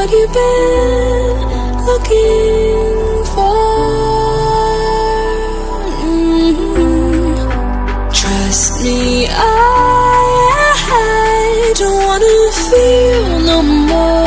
what you've been looking for. Trust me, I don't wanna feel no more.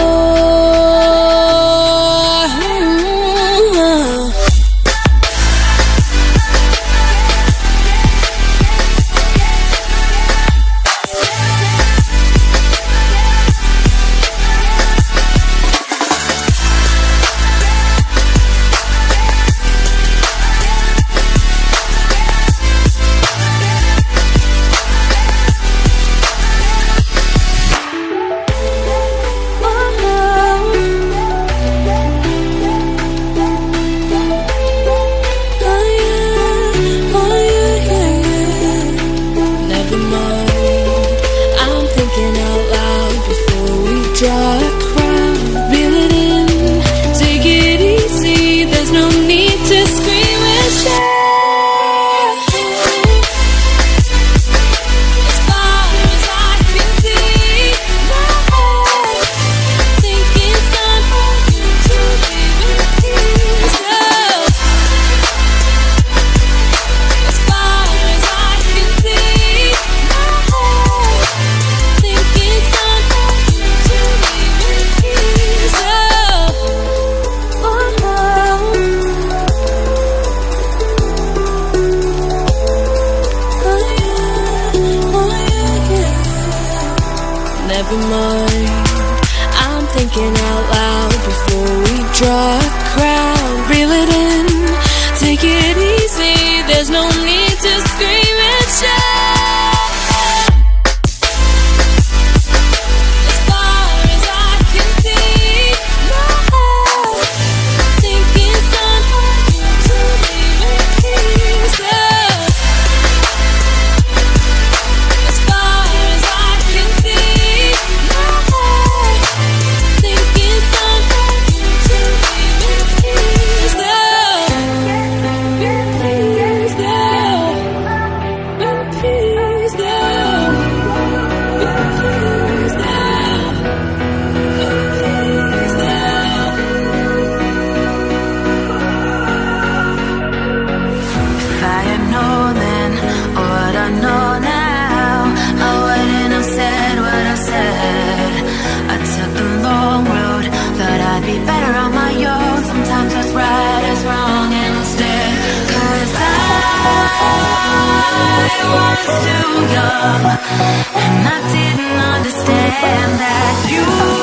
Never mind, I'm thinking out loud before we draw a crowd. Reel it in, take it easy, there's no need to scream and shout. As far as I can see, my heart thinking it's time for you to leave in peace. As far as I can see, I was too young, and I didn't understand that you